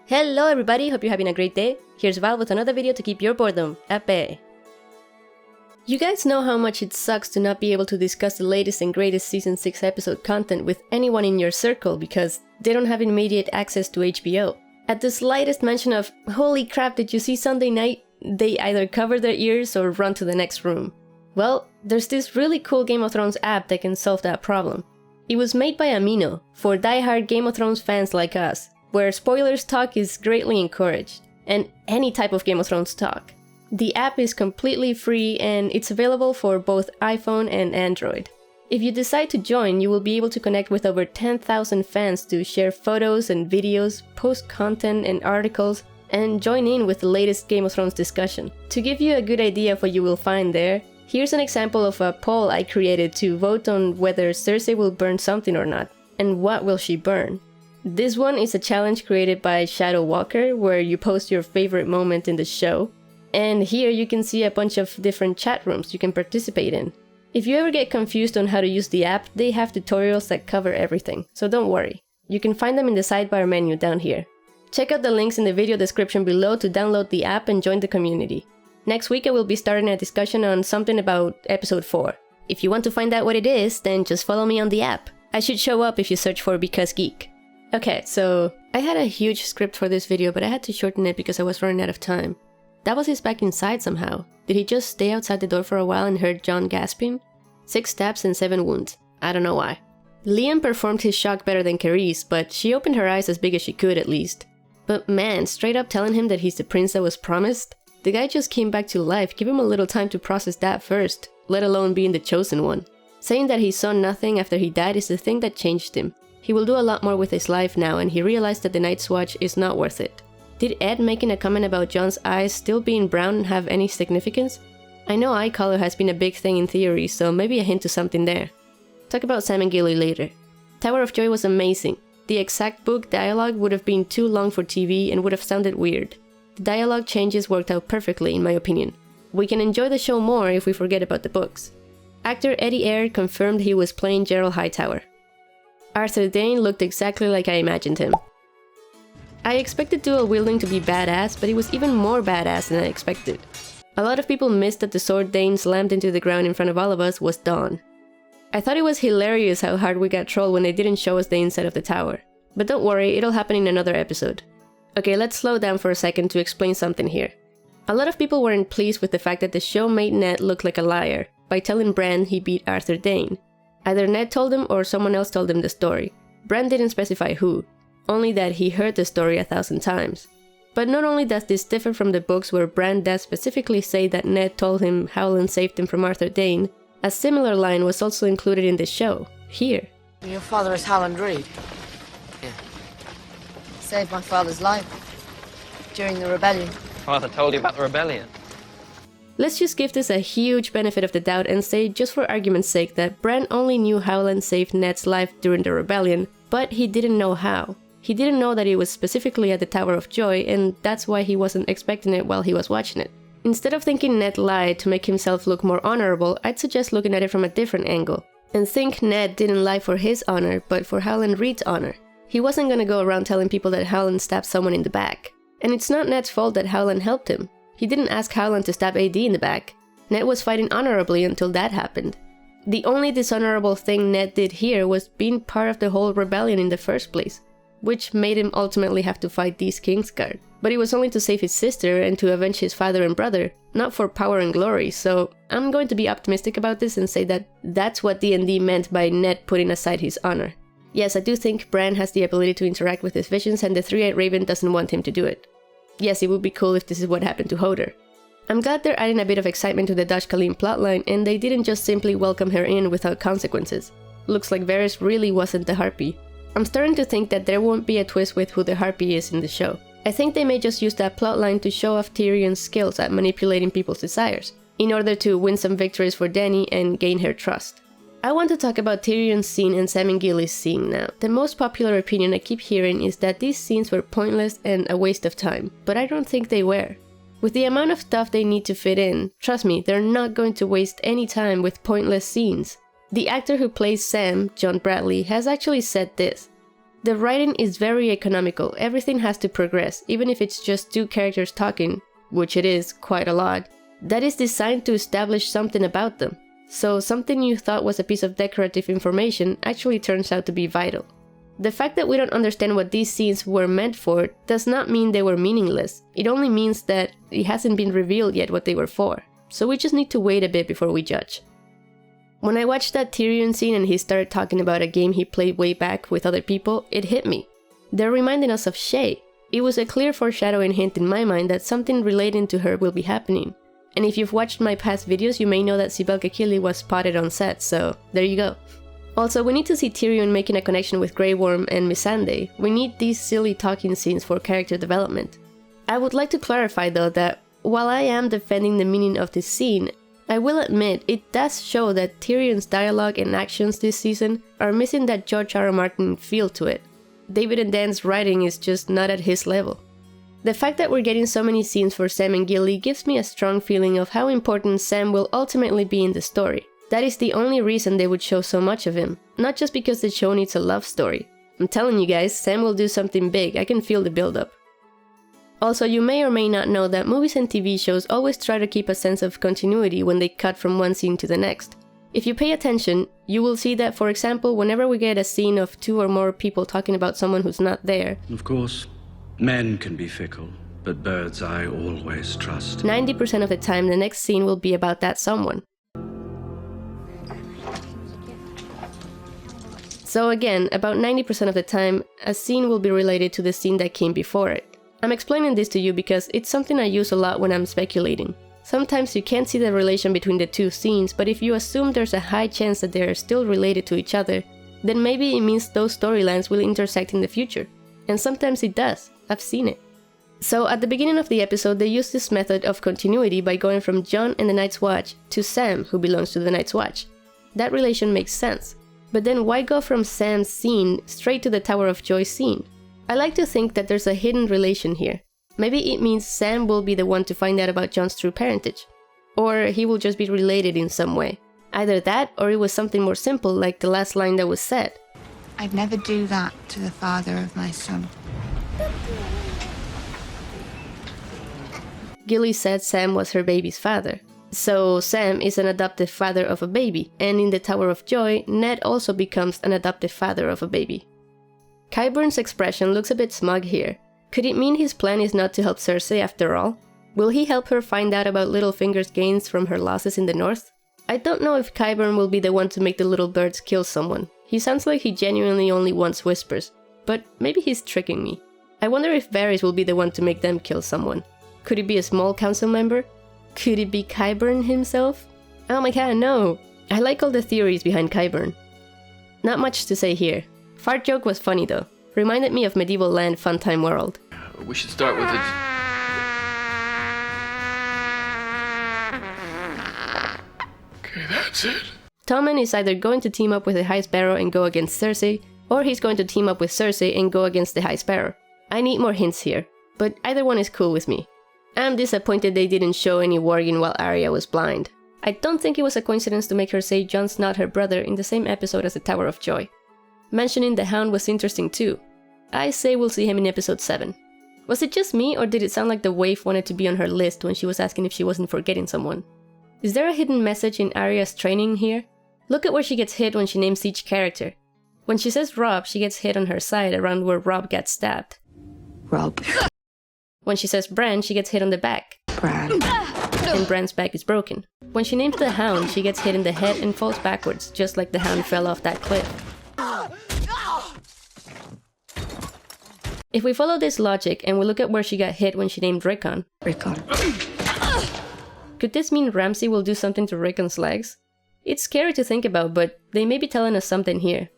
Hello everybody, hope you're having a great day. Here's Val with another video to keep your boredom at bay. You guys know how much it sucks to not be able to discuss the latest and greatest Season 6 episode content with anyone in your circle because they don't have immediate access to HBO. At the slightest mention of, holy crap, did you see Sunday night? They either cover their ears or run to the next room. Well, there's this really cool Game of Thrones app that can solve that problem. It was made by Amino, for die-hard Game of Thrones fans like us, where spoilers talk is greatly encouraged, and any type of Game of Thrones talk. The app is completely free and it's available for both iPhone and Android. If you decide to join, you will be able to connect with over 10,000 fans to share photos and videos, post content and articles, and join in with the latest Game of Thrones discussion. To give you a good idea of what you will find there, here's an example of a poll I created to vote on whether Cersei will burn something or not, and what will she burn. This one is a challenge created by Shadow Walker, where you post your favorite moment in the show. And here you can see a bunch of different chat rooms you can participate in. If you ever get confused on how to use the app, they have tutorials that cover everything, so don't worry. You can find them in the sidebar menu down here. Check out the links in the video description below to download the app and join the community. Next week I will be starting a discussion on something about episode 4. If you want to find out what it is, then just follow me on the app. I should show up if you search for Because Geek. Okay, so I had a huge script for this video, but I had to shorten it because I was running out of time. Davos is back inside somehow. Did he just stay outside the door for a while and heard Jon gasping? 6 stabs and 7 wounds. I don't know why. Liam performed his shock better than Carice, but she opened her eyes as big as she could at least. But man, straight up telling him that he's the prince that was promised? The guy just came back to life, give him a little time to process that first, let alone being the chosen one. Saying that he saw nothing after he died is the thing that changed him. He will do a lot more with his life now, and he realized that the Night's Watch is not worth it. Did Edd making a comment about Jon's eyes still being brown have any significance? I know eye color has been a big thing in theory, so maybe a hint to something there. Talk about Sam and Gilly later. Tower of Joy was amazing. The exact book dialogue would have been too long for TV and would have sounded weird. The dialogue changes worked out perfectly in my opinion. We can enjoy the show more if we forget about the books. Actor Eddie Eyre confirmed he was playing Gerald Hightower. Arthur Dayne looked exactly like I imagined him. I expected dual wielding to be badass, but he was even more badass than I expected. A lot of people missed that the sword Dayne slammed into the ground in front of all of us was Dawn. I thought it was hilarious how hard we got trolled when they didn't show us the inside of the tower. But don't worry, it'll happen in another episode. Okay, let's slow down for a second to explain something here. A lot of people weren't pleased with the fact that the show made Ned look like a liar by telling Bran he beat Arthur Dayne. Either Ned told him or someone else told him the story. Bran didn't specify who, only that he heard the story 1,000 times. But not only does this differ from the books where Bran does specifically say that Ned told him Howland saved him from Arthur Dayne, a similar line was also included in the show, here. Your father is Howland Reed? Yeah. Saved my father's life during the rebellion. Father told you about the rebellion. Let's just give this a huge benefit of the doubt and say, just for argument's sake, that Bran only knew Howland saved Ned's life during the rebellion, but he didn't know how. He didn't know that it was specifically at the Tower of Joy, and that's why he wasn't expecting it while he was watching it. Instead of thinking Ned lied to make himself look more honorable, I'd suggest looking at it from a different angle, and think Ned didn't lie for his honor, but for Howland Reed's honor. He wasn't gonna go around telling people that Howland stabbed someone in the back. And it's not Ned's fault that Howland helped him. He didn't ask Howland to stab AD in the back. Ned was fighting honorably until that happened. The only dishonorable thing Ned did here was being part of the whole rebellion in the first place, which made him ultimately have to fight these Kingsguard. But it was only to save his sister and to avenge his father and brother, not for power and glory, so I'm going to be optimistic about this and say that that's what D&D meant by Ned putting aside his honor. Yes, I do think Bran has the ability to interact with his visions and the Three-Eyed Raven doesn't want him to do it. Yes, it would be cool if this is what happened to Hodor. I'm glad they're adding a bit of excitement to the Dutch Khaleen plotline and they didn't just simply welcome her in without consequences. Looks like Varys really wasn't the Harpy. I'm starting to think that there won't be a twist with who the Harpy is in the show. I think they may just use that plotline to show off Tyrion's skills at manipulating people's desires, in order to win some victories for Dany and gain her trust. I want to talk about Tyrion's scene and Sam and Gilly's scene now. The most popular opinion I keep hearing is that these scenes were pointless and a waste of time, but I don't think they were. With the amount of stuff they need to fit in, trust me, they're not going to waste any time with pointless scenes. The actor who plays Sam, John Bradley, has actually said this. The writing is very economical, everything has to progress, even if it's just two characters talking, which it is quite a lot. That is designed to establish something about them. So something you thought was a piece of decorative information actually turns out to be vital. The fact that we don't understand what these scenes were meant for does not mean they were meaningless. It only means that it hasn't been revealed yet what they were for. So we just need to wait a bit before we judge. When I watched that Tyrion scene and he started talking about a game he played way back with other people, it hit me. They're reminding us of Shay. It was a clear foreshadowing hint in my mind that something relating to her will be happening. And if you've watched my past videos, you may know that Sibelka Kili was spotted on set, so there you go. Also, we need to see Tyrion making a connection with Grey Worm and Missandei. We need these silly talking scenes for character development. I would like to clarify though that while I am defending the meaning of this scene, I will admit it does show that Tyrion's dialogue and actions this season are missing that George R. R. Martin feel to it. David and Dan's writing is just not at his level. The fact that we're getting so many scenes for Sam and Gilly gives me a strong feeling of how important Sam will ultimately be in the story. That is the only reason they would show so much of him, not just because the show needs a love story. I'm telling you guys, Sam will do something big, I can feel the build-up. Also, you may or may not know that movies and TV shows always try to keep a sense of continuity when they cut from one scene to the next. If you pay attention, you will see that, for example, whenever we get a scene of two or more people talking about someone who's not there, of course, men can be fickle, but birds I always trust. 90% of the time the next scene will be about that someone. So again, about 90% of the time, a scene will be related to the scene that came before it. I'm explaining this to you because it's something I use a lot when I'm speculating. Sometimes you can't see the relation between the two scenes, but if you assume there's a high chance that they are still related to each other, then maybe it means those storylines will intersect in the future. And sometimes it does. I've seen it. So at the beginning of the episode, they used this method of continuity by going from Jon and the Night's Watch to Sam, who belongs to the Night's Watch. That relation makes sense. But then why go from Sam's scene straight to the Tower of Joy scene? I like to think that there's a hidden relation here. Maybe it means Sam will be the one to find out about Jon's true parentage. Or he will just be related in some way. Either that, or it was something more simple like the last line that was said. I'd never do that to the father of my son. Gilly said Sam was her baby's father. So Sam is an adoptive father of a baby, and in the Tower of Joy, Ned also becomes an adoptive father of a baby. Qyburn's expression looks a bit smug here. Could it mean his plan is not to help Cersei after all? Will he help her find out about Littlefinger's gains from her losses in the north? I don't know if Qyburn will be the one to make the little birds kill someone. He sounds like he genuinely only wants whispers, but maybe he's tricking me. I wonder if Varys will be the one to make them kill someone. Could it be a small council member? Could it be Qyburn himself? Oh my god, no! I like all the theories behind Qyburn. Not much to say here. Fart joke was funny though. Reminded me of Medieval Land Funtime World. We should start with it. Okay, that's it. Tommen is either going to team up with the High Sparrow and go against Cersei, or he's going to team up with Cersei and go against the High Sparrow. I need more hints here, but either one is cool with me. I'm disappointed they didn't show any warging while Arya was blind. I don't think it was a coincidence to make her say Jon's not her brother in the same episode as the Tower of Joy. Mentioning the Hound was interesting too. I say we'll see him in episode 7. Was it just me, or did it sound like the waif wanted to be on her list when she was asking if she wasn't forgetting someone? Is there a hidden message in Arya's training here? Look at where she gets hit when she names each character. When she says Robb, she gets hit on her side around where Robb got stabbed. Robb. When she says Bran, she gets hit on the back. Bran. And Bran's back is broken. When she names the Hound, she gets hit in the head and falls backwards, just like the Hound fell off that cliff. If we follow this logic and we look at where she got hit when she named Rickon, could this mean Ramsay will do something to Rickon's legs? It's scary to think about, but they may be telling us something here.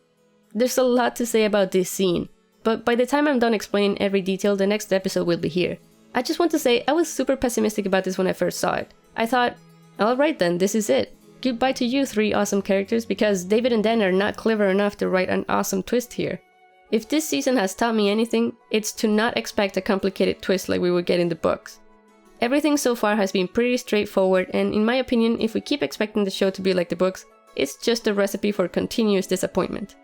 There's a lot to say about this scene, but by the time I'm done explaining every detail, the next episode will be here. I just want to say I was super pessimistic about this when I first saw it. I thought, alright then, this is it. Goodbye to you three awesome characters, because David and Dan are not clever enough to write an awesome twist here. If this season has taught me anything, it's to not expect a complicated twist like we would get in the books. Everything so far has been pretty straightforward, and in my opinion, if we keep expecting the show to be like the books, it's just a recipe for continuous disappointment.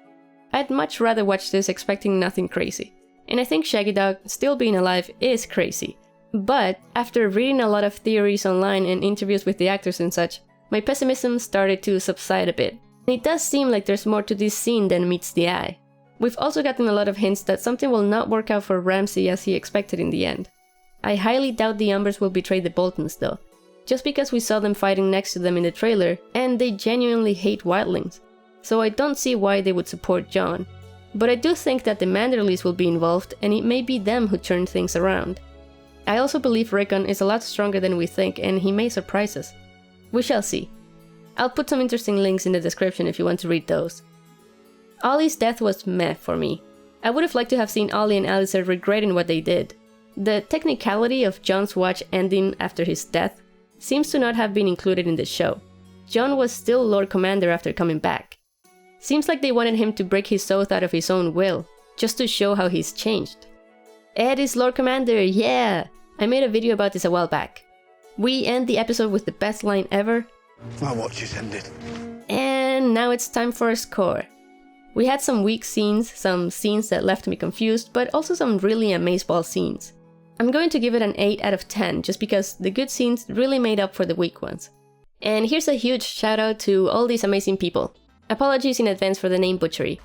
I'd much rather watch this expecting nothing crazy. And I think Shaggy Dog still being alive is crazy. But after reading a lot of theories online and interviews with the actors and such, my pessimism started to subside a bit. It does seem like there's more to this scene than meets the eye. We've also gotten a lot of hints that something will not work out for Ramsay as he expected in the end. I highly doubt the Umbers will betray the Boltons though, just because we saw them fighting next to them in the trailer and they genuinely hate wildlings, so I don't see why they would support Jon. But I do think that the Manderleys will be involved and it may be them who turn things around. I also believe Rickon is a lot stronger than we think and he may surprise us. We shall see. I'll put some interesting links in the description if you want to read those. Ollie's death was meh for me. I would have liked to have seen Ollie and Alistair regretting what they did. The technicality of Jon's watch ending after his death seems to not have been included in the show. Jon was still Lord Commander after coming back. Seems like they wanted him to break his oath out of his own will, just to show how he's changed. Edd is Lord Commander, yeah! I made a video about this a while back. We end the episode with the best line ever. My watch is ended. And now it's time for a score. We had some weak scenes, some scenes that left me confused, but also some really amazeball scenes. I'm going to give it an 8 out of 10 just because the good scenes really made up for the weak ones. And here's a huge shout out to all these amazing people. Apologies in advance for the name butchery.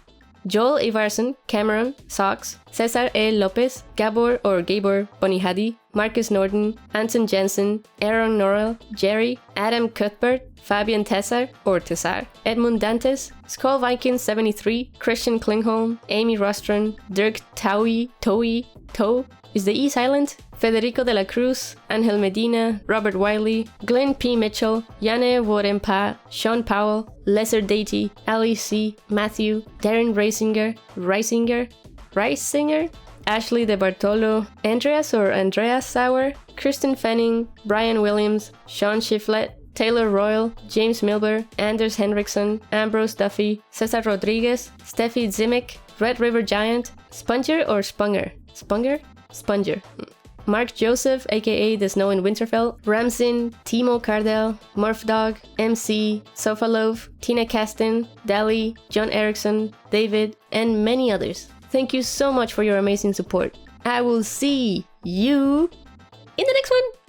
Joel Ivarson, Cameron, Sox, Cesar E. Lopez, Gabor or Gabor Bonihadi, Marcus Norden, Anton Jensen, Aaron Norrell, Jerry, Adam Cuthbert, Fabian Tessar or Tessar, Edmund Dantes, Skull Vikings 73, Christian Klingholm, Amy Rostron, Dirk Toe, is the E silent? Federico de la Cruz, Angel Medina, Robert Wiley, Glenn P. Mitchell, Yane Worempa, Sean Powell, Lesser Deity, Ali C., Matthew, Darren Reisinger, Ashley De Bartolo, Andreas Sauer, Kristen Fenning, Brian Williams, Sean Shiflett, Taylor Royal, James Milber, Anders Henriksen, Ambrose Duffy, Cesar Rodriguez, Steffi Zimic, Red River Giant, Sponger or Spunger? Sponger. Mark Joseph, aka The Snow in Winterfell, Ramsin, Timo Cardell, Murph Dog, MC, Sofalove, Tina Caston, Dali, John Erickson, David, and many others. Thank you so much for your amazing support. I will see you in the next one!